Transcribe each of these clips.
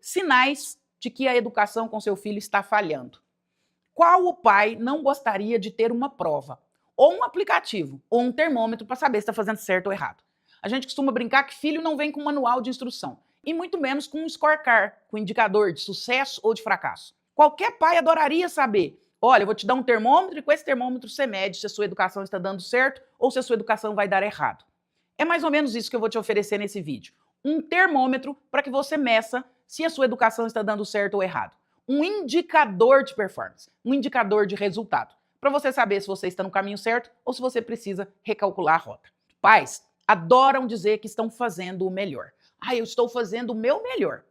sinais de que a educação com seu filho está falhando. Qual o pai não gostaria de ter uma prova, ou um aplicativo, ou um termômetro para saber se está fazendo certo ou errado? A gente costuma brincar que filho não vem com manual de instrução, e muito menos com um scorecard, com indicador de sucesso ou de fracasso. Qualquer pai adoraria saber, olha, eu vou te dar um termômetro e com esse termômetro você mede se a sua educação está dando certo ou se a sua educação vai dar errado. É mais ou menos isso que eu vou te oferecer nesse vídeo. Um termômetro para que você meça se a sua educação está dando certo ou errado. Um indicador de performance, um indicador de resultado, para você saber se você está no caminho certo ou se você precisa recalcular a rota. Pais adoram dizer que estão fazendo o melhor. Eu estou fazendo o meu melhor.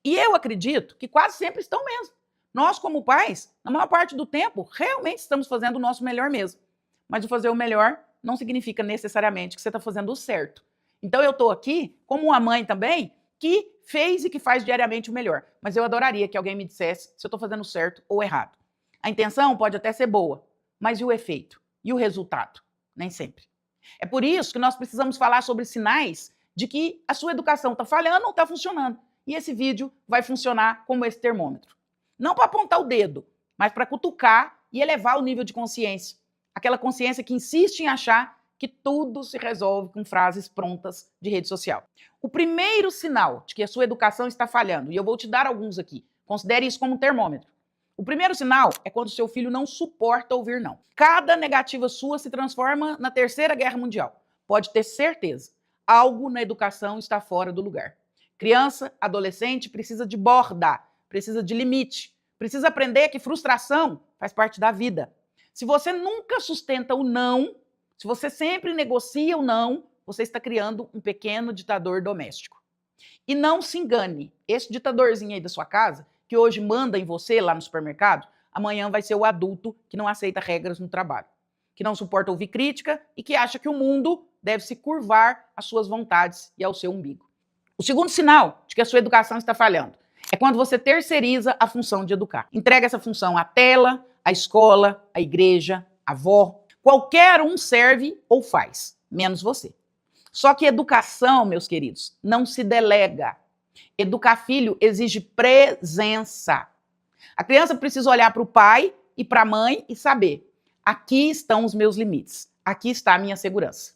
E eu acredito que quase sempre estão mesmo. Nós, como pais, na maior parte do tempo, realmente estamos fazendo o nosso melhor mesmo. Mas o fazer o melhor não significa necessariamente que você está fazendo o certo. Então eu estou aqui como uma mãe também que fez e que faz diariamente o melhor. Mas eu adoraria que alguém me dissesse se eu estou fazendo certo ou errado. A intenção pode até ser boa, mas e o efeito? E o resultado? Nem sempre. É por isso que nós precisamos falar sobre sinais de que a sua educação está falhando ou está funcionando. E esse vídeo vai funcionar como esse termômetro. Não para apontar o dedo, mas para cutucar e elevar o nível de consciência. Aquela consciência que insiste em achar que tudo se resolve com frases prontas de rede social. O primeiro sinal de que a sua educação está falhando, e eu vou te dar alguns aqui, considere isso como um termômetro. O primeiro sinal é quando seu filho não suporta ouvir não. Cada negativa sua se transforma na Terceira Guerra Mundial. Pode ter certeza, algo na educação está fora do lugar. Criança, adolescente precisa de borda, precisa de limite, precisa aprender que frustração faz parte da vida. Se você nunca sustenta o não, se você sempre negocia o não, você está criando um pequeno ditador doméstico. E não se engane, esse ditadorzinho aí da sua casa, que hoje manda em você lá no supermercado, amanhã vai ser o adulto que não aceita regras no trabalho, que não suporta ouvir crítica e que acha que o mundo deve se curvar às suas vontades e ao seu umbigo. O segundo sinal de que a sua educação está falhando é quando você terceiriza a função de educar. Entrega essa função à tela, à escola, à igreja, à avó. Qualquer um serve ou faz, menos você. Só que educação, meus queridos, não se delega. Educar filho exige presença. A criança precisa olhar para o pai e para a mãe e saber, aqui estão os meus limites, aqui está a minha segurança.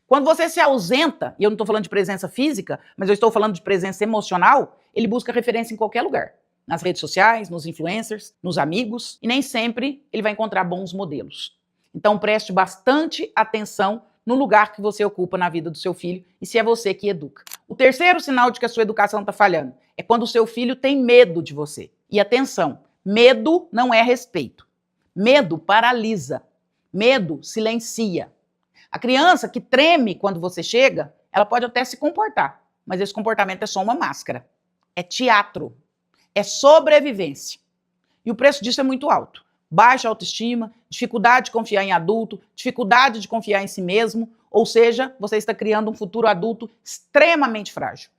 Quando você se ausenta, e eu não estou falando de presença física, mas eu estou falando de presença emocional, ele busca referência em qualquer lugar. Nas redes sociais, nos influencers, nos amigos, e nem sempre ele vai encontrar bons modelos. Então preste bastante atenção no lugar que você ocupa na vida do seu filho e se é você que educa. O terceiro sinal de que a sua educação está falhando é quando o seu filho tem medo de você. E atenção, medo não é respeito. Medo paralisa. Medo silencia. A criança que treme quando você chega, ela pode até se comportar, mas esse comportamento é só uma máscara. É teatro. É sobrevivência. E o preço disso é muito alto. Baixa autoestima, dificuldade de confiar em adulto, dificuldade de confiar em si mesmo, ou seja, você está criando um futuro adulto extremamente frágil.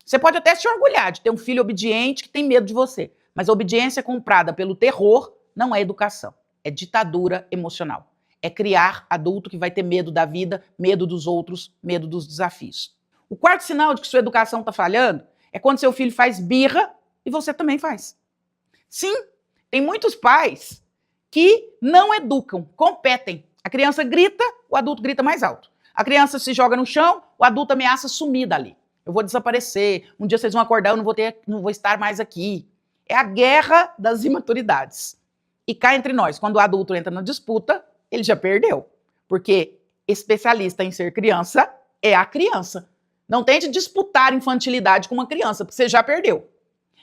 Você pode até se orgulhar de ter um filho obediente que tem medo de você, mas a obediência comprada pelo terror não é educação, é ditadura emocional. É criar adulto que vai ter medo da vida, medo dos outros, medo dos desafios. O quarto sinal de que sua educação está falhando é quando seu filho faz birra e você também faz. Sim, tem muitos pais que não educam, competem. A criança grita, o adulto grita mais alto. A criança se joga no chão, o adulto ameaça sumir dali. Eu vou desaparecer, um dia vocês vão acordar, eu não vou estar mais aqui. É a guerra das imaturidades. E cá entre nós, quando o adulto entra na disputa, ele já perdeu. Porque especialista em ser criança é a criança. Não tente disputar infantilidade com uma criança, porque você já perdeu.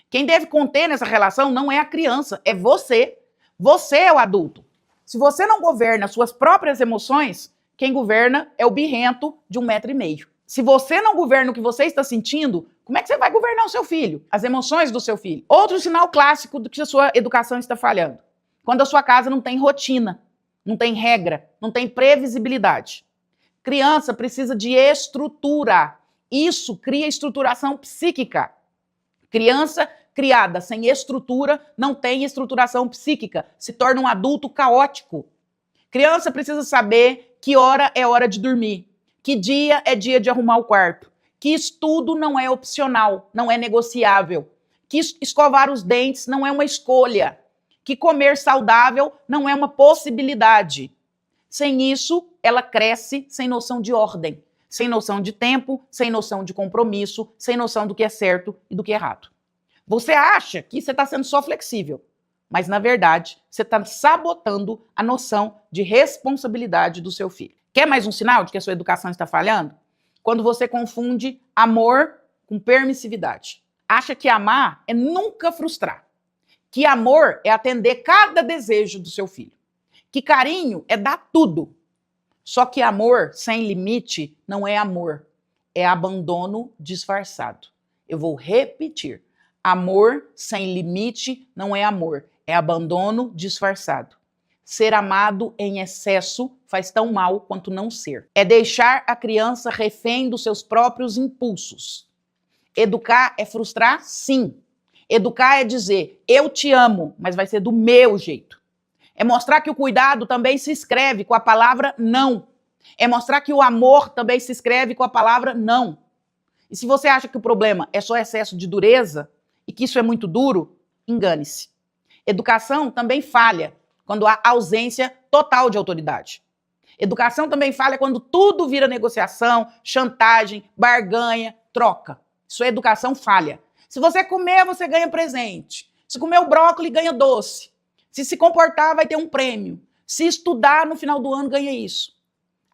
Quem deve conter nessa relação não é a criança, é você. Você é o adulto. Se você não governa suas próprias emoções, quem governa é o birrento de 1,5 m. Se você não governa o que você está sentindo, como é que você vai governar o seu filho? As emoções do seu filho. Outro sinal clássico de que a sua educação está falhando. Quando a sua casa não tem rotina, não tem regra, não tem previsibilidade. Criança precisa de estrutura. Isso cria estruturação psíquica. Criança criada sem estrutura não tem estruturação psíquica, se torna um adulto caótico. Criança precisa saber que hora é hora de dormir, que dia é dia de arrumar o quarto, que estudo não é opcional, não é negociável, que escovar os dentes não é uma escolha, que comer saudável não é uma possibilidade. Sem isso, ela cresce sem noção de ordem, sem noção de tempo, sem noção de compromisso, sem noção do que é certo e do que é errado. Você acha que você está sendo só flexível, mas, na verdade, você está sabotando a noção de responsabilidade do seu filho. Quer mais um sinal de que a sua educação está falhando? Quando você confunde amor com permissividade. Acha que amar é nunca frustrar. Que amor é atender cada desejo do seu filho. Que carinho é dar tudo. Só que amor sem limite não é amor. É abandono disfarçado. Eu vou repetir. Amor sem limite não é amor. É abandono disfarçado. Ser amado em excesso faz tão mal quanto não ser. É deixar a criança refém dos seus próprios impulsos. Educar é frustrar? Sim. Educar é dizer, eu te amo, mas vai ser do meu jeito. É mostrar que o cuidado também se escreve com a palavra não. É mostrar que o amor também se escreve com a palavra não. E se você acha que o problema é só excesso de dureza e que isso é muito duro, engane-se. Educação também falha quando há ausência total de autoridade. Educação também falha quando tudo vira negociação, chantagem, barganha, troca. Isso é educação falha. Se você comer, você ganha presente. Se comer o brócolis, ganha doce. Se comportar, vai ter um prêmio. Se estudar, no final do ano, ganha isso.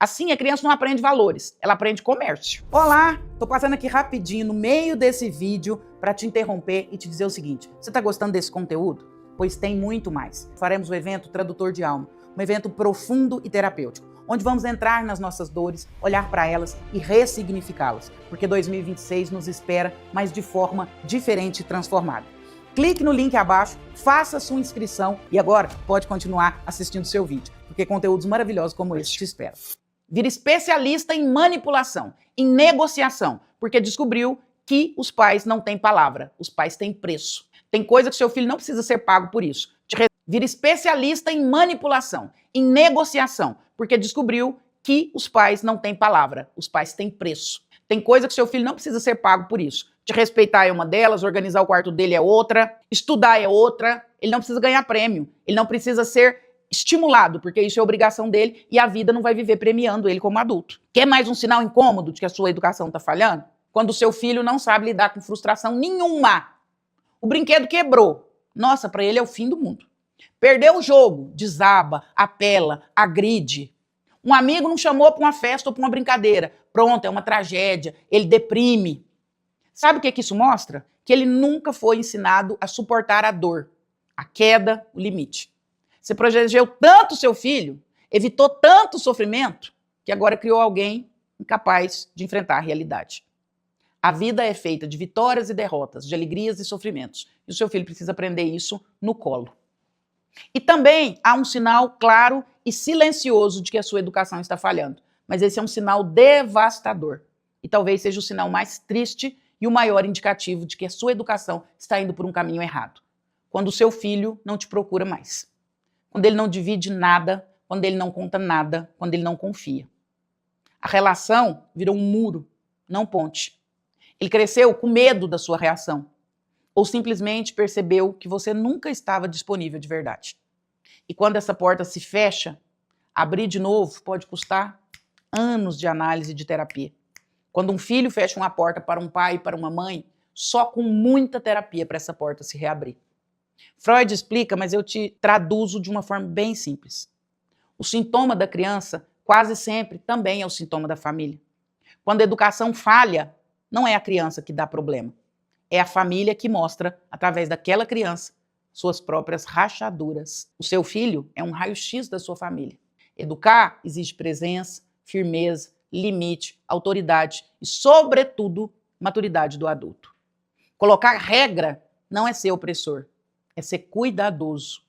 Assim, a criança não aprende valores, ela aprende comércio. Olá, tô passando aqui rapidinho no meio desse vídeo para te interromper e te dizer o seguinte. Você tá gostando desse conteúdo? Pois tem muito mais. Faremos o evento Tradutor de Alma, um evento profundo e terapêutico, onde vamos entrar nas nossas dores, olhar para elas e ressignificá-las, porque 2026 nos espera, mas de forma diferente e transformada. Clique no link abaixo, faça sua inscrição e agora pode continuar assistindo seu vídeo, porque conteúdos maravilhosos como esse te esperam. Vira especialista em manipulação, em negociação, porque descobriu que os pais não têm palavra, os pais têm preço. Tem coisa que seu filho não precisa ser pago por isso. Vira especialista em manipulação, em negociação, porque descobriu que os pais não têm palavra, os pais têm preço. Tem coisa que seu filho não precisa ser pago por isso. Te respeitar é uma delas, organizar o quarto dele é outra, estudar é outra. Ele não precisa ganhar prêmio, ele não precisa ser estimulado, porque isso é obrigação dele e a vida não vai viver premiando ele como adulto. Quer mais um sinal incômodo de que a sua educação está falhando? Quando o seu filho não sabe lidar com frustração nenhuma. O brinquedo quebrou. Nossa, para ele é o fim do mundo. Perdeu o jogo, desaba, apela, agride. Um amigo não chamou para uma festa ou para uma brincadeira. Pronto, é uma tragédia, ele deprime. Sabe o que isso mostra? Que ele nunca foi ensinado a suportar a dor, a queda, o limite. Você protegeu tanto seu filho, evitou tanto sofrimento, que agora criou alguém incapaz de enfrentar a realidade. A vida é feita de vitórias e derrotas, de alegrias e sofrimentos. E o seu filho precisa aprender isso no colo. E também há um sinal claro e silencioso de que a sua educação está falhando. Mas esse é um sinal devastador. E talvez seja o sinal mais triste e o maior indicativo de que a sua educação está indo por um caminho errado. Quando o seu filho não te procura mais. Quando ele não divide nada, quando ele não conta nada, quando ele não confia. A relação virou um muro, não ponte. Ele cresceu com medo da sua reação. Ou simplesmente percebeu que você nunca estava disponível de verdade. E quando essa porta se fecha, abrir de novo pode custar anos de análise e de terapia. Quando um filho fecha uma porta para um pai e para uma mãe, só com muita terapia para essa porta se reabrir. Freud explica, mas eu te traduzo de uma forma bem simples. O sintoma da criança quase sempre também é o sintoma da família. Quando a educação falha, não é a criança que dá problema. É a família que mostra, através daquela criança, suas próprias rachaduras. O seu filho é um raio-x da sua família. Educar exige presença, firmeza, limite, autoridade e, sobretudo, maturidade do adulto. Colocar regra não é ser opressor, é ser cuidadoso.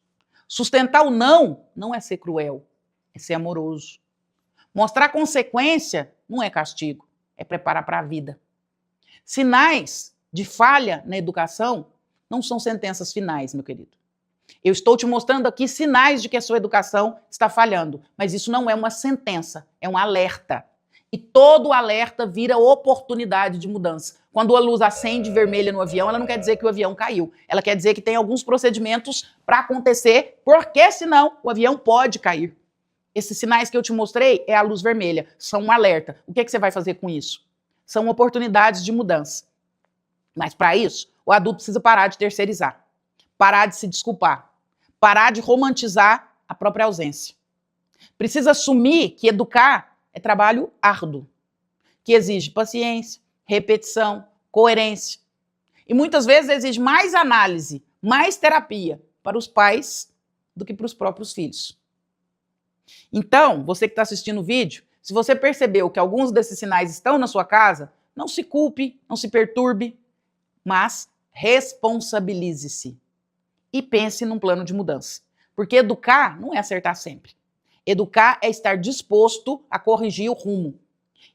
Sustentar o não é ser cruel, é ser amoroso. Mostrar consequência não é castigo, é preparar para a vida. Sinais de falha na educação não são sentenças finais, meu querido. Eu estou te mostrando aqui sinais de que a sua educação está falhando, mas isso não é uma sentença, é um alerta. E todo alerta vira oportunidade de mudança. Quando a luz acende vermelha no avião, ela não quer dizer que o avião caiu. Ela quer dizer que tem alguns procedimentos para acontecer, porque senão o avião pode cair. Esses sinais que eu te mostrei é a luz vermelha, são um alerta. O que você vai fazer com isso? São oportunidades de mudança. Mas para isso, o adulto precisa parar de terceirizar, parar de se desculpar, parar de romantizar a própria ausência. Precisa assumir que educar é trabalho árduo, que exige paciência, repetição, coerência. E muitas vezes exige mais análise, mais terapia para os pais do que para os próprios filhos. Então, você que está assistindo o vídeo, se você percebeu que alguns desses sinais estão na sua casa, não se culpe, não se perturbe, mas responsabilize-se e pense num plano de mudança. Porque educar não é acertar sempre. Educar é estar disposto a corrigir o rumo.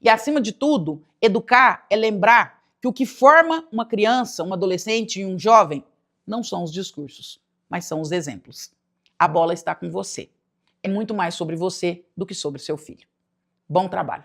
E, acima de tudo, educar é lembrar que o que forma uma criança, um adolescente e um jovem não são os discursos, mas são os exemplos. A bola está com você. É muito mais sobre você do que sobre seu filho. Bom trabalho.